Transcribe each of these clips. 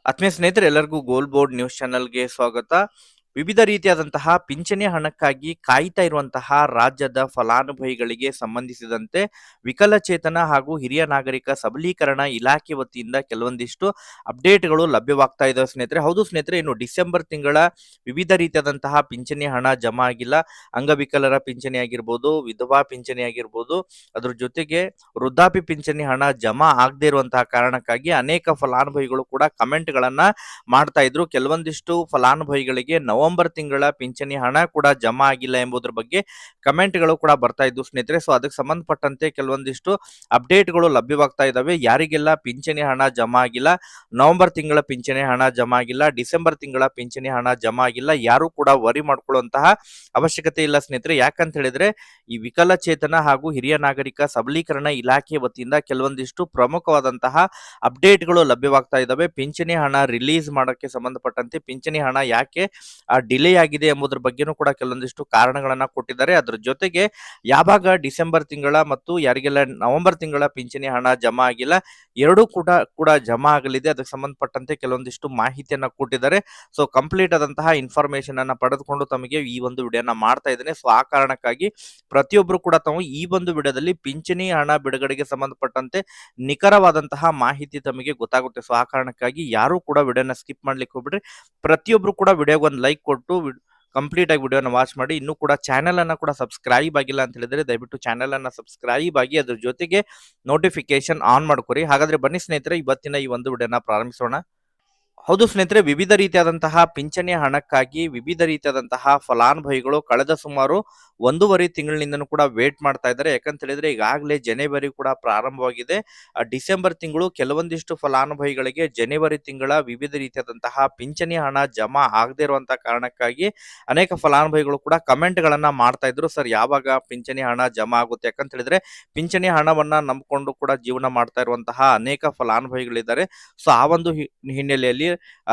ಆತ್ಮೀಯ ಸ್ನೇಹಿತರೆ ಎಲ್ಲರಿಗೂ ಗೋಲ್ ಬೋರ್ಡ್ ನ್ಯೂಸ್ ಚಾನೆಲ್ಗೆ ಸ್ವಾಗತ. ವಿವಿಧ ರೀತಿಯಾದಂತಹ ಪಿಂಚಣಿ ಹಣಕ್ಕಾಗಿ ಕಾಯ್ತಾ ಇರುವಂತಹ ರಾಜ್ಯದ ಫಲಾನುಭವಿಗಳಿಗೆ ಸಂಬಂಧಿಸಿದಂತೆ ವಿಕಲಚೇತನ ಹಾಗೂ ಹಿರಿಯ ನಾಗರಿಕ ಸಬಲೀಕರಣ ಇಲಾಖೆ ವತಿಯಿಂದ ಕೆಲವೊಂದಿಷ್ಟು ಅಪ್ಡೇಟ್ಗಳು ಲಭ್ಯವಾಗ್ತಾ ಇದಾವೆ ಸ್ನೇಹಿತರೆ. ಹೌದು ಸ್ನೇಹಿತರೆ, ಇನ್ನು ಡಿಸೆಂಬರ್ ತಿಂಗಳ ವಿವಿಧ ರೀತಿಯಾದಂತಹ ಪಿಂಚಣಿ ಹಣ ಜಮಾ ಆಗಿಲ್ಲ. ಅಂಗವಿಕಲರ ಪಿಂಚಣಿ ಆಗಿರ್ಬೋದು, ವಿಧವಾ ಪಿಂಚಣಿ ಆಗಿರ್ಬೋದು, ಅದ್ರ ಜೊತೆಗೆ ವೃದ್ಧಾಪ್ಯ ಪಿಂಚಣಿ ಹಣ ಜಮಾ ಆಗದೇ ಇರುವಂತಹ ಕಾರಣಕ್ಕಾಗಿ ಅನೇಕ ಫಲಾನುಭವಿಗಳು ಕೂಡ ಕಮೆಂಟ್ ಗಳನ್ನ ಮಾಡ್ತಾ ಇದ್ರು. ಕೆಲವೊಂದಿಷ್ಟು ಫಲಾನುಭವಿಗಳಿಗೆ ನವೆಂಬರ್ ತಿಂಗಳ ಪಿಂಚಣಿ ಹಣ ಕೂಡ ಜಮಾ ಆಗಿಲ್ಲ ಎಂಬುದರ ಬಗ್ಗೆ ಕಮೆಂಟ್ಗಳು ಕೂಡ ಬರ್ತಾ ಇದ್ವು ಸ್ನೇಹಿತರೆ. ಸೊ ಅದಕ್ಕೆ ಸಂಬಂಧಪಟ್ಟಂತೆ ಕೆಲವೊಂದಿಷ್ಟು ಅಪ್ಡೇಟ್ಗಳು ಲಭ್ಯವಾಗ್ತಾ ಇದಾವೆ. ಯಾರಿಗೆಲ್ಲ ಪಿಂಚಣಿ ಹಣ ಜಮಾ ಆಗಿಲ್ಲ, ನವೆಂಬರ್ ತಿಂಗಳ ಪಿಂಚಣಿ ಹಣ ಜಮಾ ಆಗಿಲ್ಲ, ಡಿಸೆಂಬರ್ ತಿಂಗಳ ಪಿಂಚಣಿ ಹಣ ಜಮಾ ಆಗಿಲ್ಲ, ಯಾರು ಕೂಡ ವರಿ ಮಾಡ್ಕೊಳ್ಳುವಂತಹ ಅವಶ್ಯಕತೆ ಇಲ್ಲ ಸ್ನೇಹಿತರೆ. ಯಾಕಂತ ಹೇಳಿದ್ರೆ ಈ ವಿಕಲಚೇತನ ಹಾಗೂ ಹಿರಿಯ ನಾಗರಿಕ ಸಬಲೀಕರಣ ಇಲಾಖೆ ವತಿಯಿಂದ ಕೆಲವೊಂದಿಷ್ಟು ಪ್ರಮುಖವಾದಂತಹ ಅಪ್ಡೇಟ್ಗಳು ಲಭ್ಯವಾಗ್ತಾ ಇದ್ದಾವೆ. ಪಿಂಚಣಿ ಹಣ ರಿಲೀಸ್ ಮಾಡೋಕ್ಕೆ ಸಂಬಂಧಪಟ್ಟಂತೆ ಪಿಂಚಣಿ ಹಣ ಯಾಕೆ ಡಿಲೇ ಆಗಿದೆ ಎಂಬುದರ ಬಗ್ಗೆನೂ ಕೂಡ ಕೆಲವೊಂದಿಷ್ಟು ಕಾರಣಗಳನ್ನ ಕೊಟ್ಟಿದ್ದಾರೆ. ಅದ್ರ ಜೊತೆಗೆ ಯಾವಾಗ ಡಿಸೆಂಬರ್ ತಿಂಗಳ ಮತ್ತು ಯಾರಿಗೆಲ್ಲ ನವೆಂಬರ್ ತಿಂಗಳ ಪಿಂಚಣಿ ಹಣ ಜಮಾ ಆಗಿಲ್ಲ, ಎರಡೂ ಕೂಡ ಜಮಾ ಆಗಲಿದೆ. ಅದಕ್ಕೆ ಸಂಬಂಧಪಟ್ಟಂತೆ ಕೆಲವೊಂದಿಷ್ಟು ಮಾಹಿತಿಯನ್ನ ಕೊಟ್ಟಿದ್ದಾರೆ. ಸೊ ಕಂಪ್ಲೀಟ್ ಆದಂತಹ ಇನ್ಫಾರ್ಮೇಶನ್ ಅನ್ನ ಪಡೆದುಕೊಂಡು ತಮಗೆ ಈ ಒಂದು ವಿಡಿಯೋನ ಮಾಡ್ತಾ ಇದ್ದೇನೆ. ಸೊ ಆ ಕಾರಣಕ್ಕಾಗಿ ಪ್ರತಿಯೊಬ್ಬರು ಕೂಡ ತಾವು ಈ ಒಂದು ವಿಡಿಯೋದಲ್ಲಿ ಪಿಂಚಣಿ ಹಣ ಬಿಡುಗಡೆಗೆ ಸಂಬಂಧಪಟ್ಟಂತೆ ನಿಖರವಾದಂತಹ ಮಾಹಿತಿ ತಮಗೆ ಗೊತ್ತಾಗುತ್ತೆ. ಸೊ ಆ ಕಾರಣಕ್ಕಾಗಿ ಯಾರು ಕೂಡ ವಿಡಿಯೋನ ಸ್ಕಿಪ್ ಮಾಡ್ಲಿಕ್ಕೆ ಹೋಗ್ಬಿಡ್ರಿ. ಪ್ರತಿಯೊಬ್ರು ಕೂಡ ವಿಡಿಯೋಗೆ ಒಂದು ಲೈಕ್ ಕೊಟ್ಟು ಕಂಪ್ಲೀಟ್ ಆಗಿ ವಿಡಿಯೋನ ವಾಚ್ ಮಾಡಿ. ಇನ್ನೂ ಕೂಡ ಚಾನೆಲ್ ಅನ್ನ ಕೂಡ ಸಬ್ಸ್ಕ್ರೈಬ್ ಆಗಿಲ್ಲ ಅಂತ ಹೇಳಿದ್ರೆ ದಯವಿಟ್ಟು ಚಾನೆಲ್ ಅನ್ನ ಸಬ್ಸ್ಕ್ರೈಬ್ ಆಗಿ ಅದ್ರ ಜೊತೆಗೆ ನೋಟಿಫಿಕೇಶನ್ ಆನ್ ಮಾಡ್ಕೊರಿ. ಹಾಗಾದ್ರೆ ಬನ್ನಿ ಸ್ನೇಹಿತರೆ, ಇವತ್ತಿನ ಈ ಒಂದು ವಿಡಿಯೋನ ಪ್ರಾರಂಭಿಸೋಣ. ಹೌದು ಸ್ನೇಹಿತರೆ, ವಿವಿಧ ರೀತಿಯಾದಂತಹ ಪಿಂಚಣಿ ಹಣಕ್ಕಾಗಿ ವಿವಿಧ ರೀತಿಯಾದಂತಹ ಫಲಾನುಭವಿಗಳು ಕಳೆದ ಸುಮಾರು 1.5 ತಿಂಗಳಿನಿಂದನೂ ಕೂಡ ವೇಟ್ ಮಾಡ್ತಾ ಇದ್ದಾರೆ. ಯಾಕಂತ ಹೇಳಿದ್ರೆ ಈಗಾಗಲೇ ಜನವರಿ ಕೂಡ ಪ್ರಾರಂಭವಾಗಿದೆ. ಡಿಸೆಂಬರ್ ತಿಂಗಳು ಕೆಲವೊಂದಿಷ್ಟು ಫಲಾನುಭವಿಗಳಿಗೆ ಜನವರಿ ತಿಂಗಳ ವಿವಿಧ ರೀತಿಯಾದಂತಹ ಪಿಂಚಣಿ ಹಣ ಜಮಾ ಆಗದೇ ಇರುವಂತಹ ಕಾರಣಕ್ಕಾಗಿ ಅನೇಕ ಫಲಾನುಭವಿಗಳು ಕೂಡ ಕಮೆಂಟ್ ಗಳನ್ನ ಮಾಡ್ತಾ ಇದ್ರು. ಸರ್, ಯಾವಾಗ ಪಿಂಚಣಿ ಹಣ ಜಮಾ ಆಗುತ್ತೆ? ಯಾಕಂತ ಹೇಳಿದ್ರೆ ಪಿಂಚಣಿ ಹಣವನ್ನ ನಂಬಿಕೊಂಡು ಕೂಡ ಜೀವನ ಮಾಡ್ತಾ ಇರುವಂತಹ ಅನೇಕ ಫಲಾನುಭವಿಗಳಿದ್ದಾರೆ. ಸೊ ಆ ಒಂದು ಹಿನ್ನೆಲೆಯಲ್ಲಿ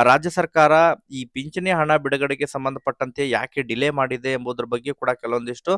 ರಾಜ್ಯ ಸರ್ಕಾರ ಈ ಪಿಂಚಣಿ ಹಣ ಬಿಡುಗಡೆಗೆ ಸಂಬಂಧಪಟ್ಟಂತೆ ಯಾಕೆ ಡಿಲೇ ಮಾಡಿದೆ ಎಂಬುದರ ಬಗ್ಗೆ ಕೂಡ ಕೆಲವೊಂದಿಷ್ಟು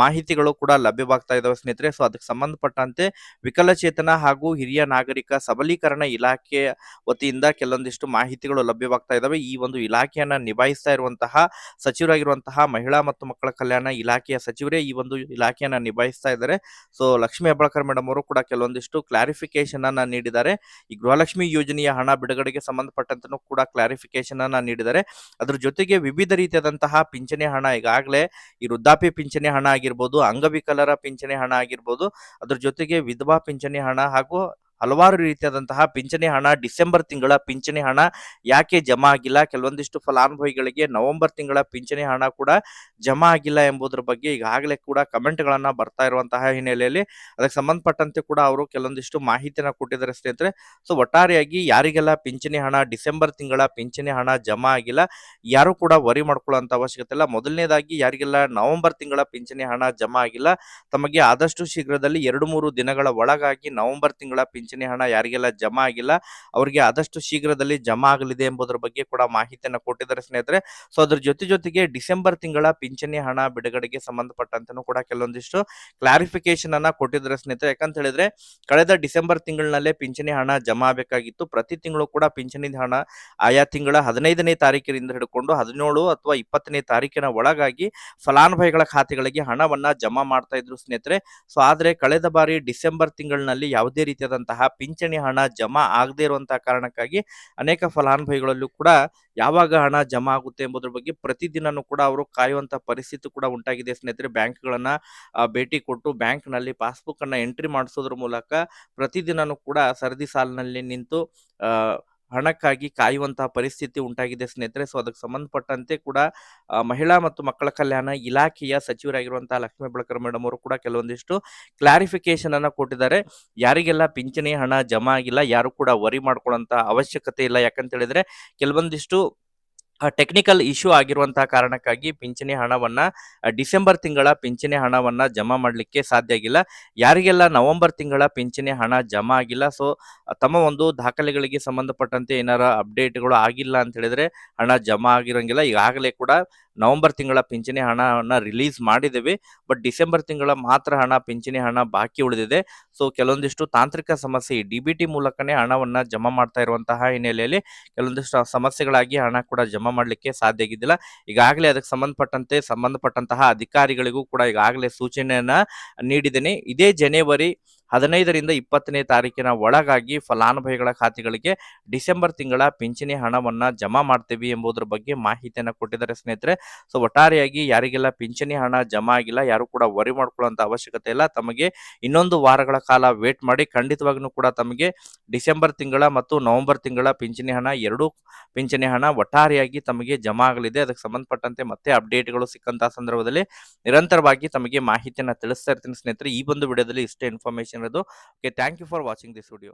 ಮಾಹಿತಿಗಳು ಕೂಡ ಲಭ್ಯವಾಗ್ತಾ ಇದಾವೆ ಸ್ನೇಹಿತರೆ. ಸೊ ಅದಕ್ಕೆ ಸಂಬಂಧಪಟ್ಟಂತೆ ವಿಕಲಚೇತನ ಹಾಗೂ ಹಿರಿಯ ನಾಗರಿಕ ಸಬಲೀಕರಣ ಇಲಾಖೆ ವತಿಯಿಂದ ಕೆಲವೊಂದಿಷ್ಟು ಮಾಹಿತಿಗಳು ಲಭ್ಯವಾಗ್ತಾ ಇದಾವೆ. ಈ ಒಂದು ಇಲಾಖೆಯನ್ನ ನಿಭಾಯಿಸ್ತಾ ಇರುವಂತಹ ಸಚಿವರಾಗಿರುವಂತಹ ಮಹಿಳಾ ಮತ್ತು ಮಕ್ಕಳ ಕಲ್ಯಾಣ ಇಲಾಖೆಯ ಸಚಿವರೇ ಈ ಒಂದು ಇಲಾಖೆಯನ್ನ ನಿಭಾಯಿಸ್ತಾ ಇದ್ದಾರೆ. ಸೊ ಲಕ್ಷ್ಮೀ ಹೆಬ್ಬಾಳ್ಕರ್ ಮೇಡಮ್ ಅವರು ಕೂಡ ಕೆಲವೊಂದಿಷ್ಟು ಕ್ಲಾರಿಫಿಕೇಶನ್ ಅನ್ನ ನೀಡಿದ್ದಾರೆ. ಈ ಗೃಹಲಕ್ಷ್ಮಿ ಯೋಜನೆಯ ಹಣ ಬಿಡುಗಡೆಗೆ ಸಂಬಂಧಪಟ್ಟಂತೆ ಕೂಡ ಕ್ಲಾರಿಫಿಕೇಶನ್ ಅನ್ನ ನೀಡಿದ್ದಾರೆ. ಅದ್ರ ಜೊತೆಗೆ ವಿವಿಧ ರೀತಿಯಾದಂತಹ ಪಿಂಚಣಿ ಹಣ ಈಗಾಗಲೇ ಈ ವೃದ್ಧಾಪ್ಯ ಪಿಂಚಣಿ ಹಣ ಆಗಿರ್ಬೋದು, ಅಂಗವಿಕಲರ ಪಿಂಚಣಿ ಹಣ ಆಗಿರ್ಬೋದು, ಅದ್ರ ಜೊತೆಗೆ ವಿಧವಾ ಪಿಂಚಣಿ ಹಣ ಹಾಗೂ ಹಲವಾರು ರೀತಿಯಾದಂತಹ ಪಿಂಚಣಿ ಹಣ, ಡಿಸೆಂಬರ್ ತಿಂಗಳ ಪಿಂಚಣಿ ಹಣ ಯಾಕೆ ಜಮಾ ಆಗಿಲ್ಲ, ಕೆಲವೊಂದಿಷ್ಟು ಫಲಾನುಭವಿಗಳಿಗೆ ನವೆಂಬರ್ ತಿಂಗಳ ಪಿಂಚಣಿ ಹಣ ಕೂಡ ಜಮಾ ಆಗಿಲ್ಲ ಎಂಬುದರ ಬಗ್ಗೆ ಈಗಾಗಲೇ ಕೂಡ ಕಮೆಂಟ್ ಗಳನ್ನ ಬರ್ತಾ ಇರುವಂತಹ ಹಿನ್ನೆಲೆಯಲ್ಲಿ ಅದಕ್ಕೆ ಸಂಬಂಧಪಟ್ಟಂತೆ ಕೂಡ ಅವರು ಕೆಲವೊಂದಿಷ್ಟು ಮಾಹಿತಿಯನ್ನ ಕೊಟ್ಟಿದ್ದಾರೆ ಸ್ನೇಹಿತರೆ. ಸೊ ಒಟ್ಟಾರೆಯಾಗಿ ಯಾರಿಗೆಲ್ಲ ಪಿಂಚಣಿ ಹಣ ಡಿಸೆಂಬರ್ ತಿಂಗಳ ಪಿಂಚಣಿ ಹಣ ಜಮಾ ಆಗಿಲ್ಲ, ಯಾರು ಕೂಡ ವರಿ ಮಾಡ್ಕೊಳ್ಳುವಂತ ಅವಶ್ಯಕತೆ ಇಲ್ಲ. ಮೊದಲನೇದಾಗಿ ಯಾರಿಗೆಲ್ಲ ನವೆಂಬರ್ ತಿಂಗಳ ಪಿಂಚಣಿ ಹಣ ಜಮಾ ಆಗಿಲ್ಲ, ತಮಗೆ ಆದಷ್ಟು ಶೀಘ್ರದಲ್ಲಿ 2-3 ದಿನಗಳ ಒಳಗಾಗಿ ನವೆಂಬರ್ ತಿಂಗಳ ಪಿಂಚಣಿ ಹಣ ಯಾರಿಗೆಲ್ಲ ಜಮಾ ಆಗಿಲ್ಲ ಅವರಿಗೆ ಆದಷ್ಟು ಶೀಘ್ರದಲ್ಲಿ ಜಮಾ ಆಗಲಿದೆ ಎಂಬುದರ ಬಗ್ಗೆ ಕೂಡ ಮಾಹಿತಿಯನ್ನು ಕೊಟ್ಟಿದ್ದಾರೆ ಸ್ನೇಹಿತರೆ. ಸೊ ಅದ್ರ ಜೊತೆಗೆ ಡಿಸೆಂಬರ್ ತಿಂಗಳ ಪಿಂಚಣಿ ಹಣ ಬಿಡುಗಡೆಗೆ ಸಂಬಂಧಪಟ್ಟಂತೆ ಕೂಡ ಕೆಲವೊಂದಿಷ್ಟು ಕ್ಲಾರಿಫಿಕೇಶನ್ ಅನ್ನ ಕೊಟ್ಟಿದ್ದಾರೆ ಸ್ನೇಹಿತರೆ. ಯಾಕಂತ ಹೇಳಿದ್ರೆ ಕಳೆದ ಡಿಸೆಂಬರ್ ತಿಂಗಳಿನಲ್ಲೇ ಪಿಂಚಣಿ ಹಣ ಜಮಾ ಆಗಬೇಕಾಗಿತ್ತು. ಪ್ರತಿ ತಿಂಗಳು ಕೂಡ ಪಿಂಚಣಿ ಹಣ ಆಯಾ ತಿಂಗಳ 15ನೇ ತಾರೀಕಿನಿಂದ ಹಿಡ್ಕೊಂಡು 17 ಅಥವಾ 20ನೇ ತಾರೀಕಿನ ಒಳಗಾಗಿ ಫಲಾನುಭವಿಗಳ ಖಾತೆಗಳಿಗೆ ಹಣವನ್ನ ಜಮಾ ಮಾಡ್ತಾ ಇದ್ರು ಸ್ನೇಹಿತರೆ. ಸೊ ಆದ್ರೆ ಕಳೆದ ಬಾರಿ ಡಿಸೆಂಬರ್ ತಿಂಗಳಿನಲ್ಲಿ ಯಾವುದೇ ರೀತಿಯಾದಂತಹ ಪಿಂಚಣಿ ಹಣ ಜಮಾ ಆಗದೇ ಇರುವಂತಹ ಕಾರಣಕ್ಕಾಗಿ ಅನೇಕ ಫಲಾನುಭವಿಗಳಲ್ಲೂ ಕೂಡ ಯಾವಾಗ ಹಣ ಜಮಾ ಆಗುತ್ತೆ ಎಂಬುದರ ಬಗ್ಗೆ ಪ್ರತಿದಿನನೂ ಕೂಡ ಅವರು ಕಾಯುವಂತ ಪರಿಸ್ಥಿತಿ ಕೂಡ ಉಂಟಾಗಿದೆ ಸ್ನೇಹಿತರೆ. ಬ್ಯಾಂಕ್ಗಳನ್ನ ಭೇಟಿ ಕೊಟ್ಟು ಬ್ಯಾಂಕ್ ನಲ್ಲಿ ಪಾಸ್ಬುಕ್ ಅನ್ನ ಎಂಟ್ರಿ ಮಾಡಿಸೋದ್ರ ಮೂಲಕ ಪ್ರತಿದಿನನೂ ಕೂಡ ಸರದಿ ಸಾಲಿನಲ್ಲಿ ನಿಂತು ಹಣಕ್ಕಾಗಿ ಕಾಯುವಂತಹ ಪರಿಸ್ಥಿತಿ ಉಂಟಾಗಿದೆ ಸ್ನೇಹಿತರೆ. ಸೊ ಅದಕ್ಕೆ ಸಂಬಂಧಪಟ್ಟಂತೆ ಕೂಡ ಮಹಿಳಾ ಮತ್ತು ಮಕ್ಕಳ ಕಲ್ಯಾಣ ಇಲಾಖೆಯ ಸಚಿವರಾಗಿರುವಂತಹ ಲಕ್ಷ್ಮೀ ಹೆಬ್ಬಾಳ್ಕರ್ ಮೇಡಮ್ ಅವರು ಕೂಡ ಕೆಲವೊಂದಿಷ್ಟು ಕ್ಲಾರಿಫಿಕೇಶನ್ ಅನ್ನ ಕೊಟ್ಟಿದ್ದಾರೆ. ಯಾರಿಗೆಲ್ಲ ಪಿಂಚಣಿ ಹಣ ಜಮಾ ಆಗಿಲ್ಲ ಯಾರು ಕೂಡ ವರಿ ಮಾಡ್ಕೊಳ್ಳುವಂತ ಅವಶ್ಯಕತೆ ಇಲ್ಲ. ಯಾಕಂತ ಹೇಳಿದ್ರೆ ಕೆಲವೊಂದಿಷ್ಟು ಟೆಕ್ನಿಕಲ್ ಇಶ್ಯೂ ಆಗಿರುವಂತಹ ಕಾರಣಕ್ಕಾಗಿ ಪಿಂಚಣಿ ಹಣವನ್ನ ಡಿಸೆಂಬರ್ ತಿಂಗಳ ಪಿಂಚಣಿ ಹಣವನ್ನ ಜಮಾ ಮಾಡಲಿಕ್ಕೆ ಸಾಧ್ಯ ಆಗಿಲ್ಲ. ಯಾರಿಗೆಲ್ಲ ನವೆಂಬರ್ ತಿಂಗಳ ಪಿಂಚಣಿ ಹಣ ಜಮಾ ಆಗಿಲ್ಲ, ಸೊ ತಮ್ಮ ಒಂದು ದಾಖಲೆಗಳಿಗೆ ಸಂಬಂಧಪಟ್ಟಂತೆ ಏನಾರ ಅಪ್ಡೇಟ್ಗಳು ಆಗಿಲ್ಲ ಅಂತ ಹೇಳಿದ್ರೆ ಹಣ ಜಮಾ ಆಗಿರಂಗಿಲ್ಲ. ಈಗಾಗಲೇ ಕೂಡ ನವೆಂಬರ್ ತಿಂಗಳ ಪಿಂಚಣಿ ಹಣವನ್ನ ರಿಲೀಸ್ ಮಾಡಿದ್ದೇವೆ. ಬಟ್ ಡಿಸೆಂಬರ್ ತಿಂಗಳ ಮಾತ್ರ ಪಿಂಚಣಿ ಹಣ ಬಾಕಿ ಉಳಿದಿದೆ. ಸೊ ಕೆಲವೊಂದಿಷ್ಟು ತಾಂತ್ರಿಕ ಸಮಸ್ಯೆ ಡಿ-ಬಿ-ಟಿ ಮೂಲಕನೇ ಹಣವನ್ನ ಜಮಾ ಮಾಡ್ತಾ ಇರುವಂತಹ ಹಿನ್ನೆಲೆಯಲ್ಲಿ ಕೆಲವೊಂದಿಷ್ಟು ಸಮಸ್ಯೆಗಳಾಗಿ ಹಣ ಕೂಡ ಜಮಾ ಮಾಡಲಿಕ್ಕೆ ಸಾಧ್ಯ ಆಗಿದ್ದಿಲ್ಲ. ಈಗಾಗಲೇ ಅದಕ್ಕೆ ಸಂಬಂಧಪಟ್ಟಂತಹ ಅಧಿಕಾರಿಗಳಿಗೂ ಕೂಡ ಈಗಾಗಲೇ ಸೂಚನೆಯನ್ನ ನೀಡಿದ್ದೇನೆ. ಇದೇ ಜನವರಿ 15ರಿಂದ 20ನೇ ತಾರೀಕಿನ ಒಳಗಾಗಿ ಫಲಾನುಭವಿಗಳ ಖಾತೆಗಳಿಗೆ ಡಿಸೆಂಬರ್ ತಿಂಗಳ ಪಿಂಚಣಿ ಹಣವನ್ನ ಜಮಾ ಮಾಡ್ತೀವಿ ಎಂಬುದರ ಬಗ್ಗೆ ಮಾಹಿತಿಯನ್ನ ಕೊಟ್ಟಿದ್ದಾರೆ ಸ್ನೇಹಿತರೆ. ಸೊ ಒಟ್ಟಾರೆಯಾಗಿ ಯಾರಿಗೆಲ್ಲ ಪಿಂಚಣಿ ಹಣ ಜಮಾ ಆಗಿಲ್ಲ, ಯಾರು ಕೂಡ ವರಿ ಮಾಡ್ಕೊಳ್ಳುವಂತ ಅವಶ್ಯಕತೆ ಇಲ್ಲ. ತಮಗೆ ಇನ್ನೊಂದು ವಾರಗಳ ಕಾಲ ವೇಟ್ ಮಾಡಿ. ಖಂಡಿತವಾಗ್ಲೂ ಕೂಡ ತಮಗೆ ಡಿಸೆಂಬರ್ ತಿಂಗಳ ಮತ್ತು ನವೆಂಬರ್ ತಿಂಗಳ ಪಿಂಚಣಿ ಹಣ, ಎರಡೂ ಪಿಂಚಣಿ ಹಣ ಒಟ್ಟಾರೆಯಾಗಿ ತಮಗೆ ಜಮಾ ಆಗಲಿದೆ. ಅದಕ್ಕೆ ಸಂಬಂಧಪಟ್ಟಂತೆ ಮತ್ತೆ ಅಪ್ಡೇಟ್ಗಳು ಸಿಕ್ಕಂತಹ ಸಂದರ್ಭದಲ್ಲಿ ನಿರಂತರವಾಗಿ ತಮಗೆ ಮಾಹಿತಿಯನ್ನ ತಿಳಿಸ್ತಾ ಇರ್ತೀನಿ ಸ್ನೇಹಿತರೆ. ಈ ಒಂದು ವಿಡಿಯೋದಲ್ಲಿ ಇಷ್ಟೇ ಇನ್ಫಾರ್ಮೇಶನ್ ಇರೋದು. Okay, thank you for watching this video.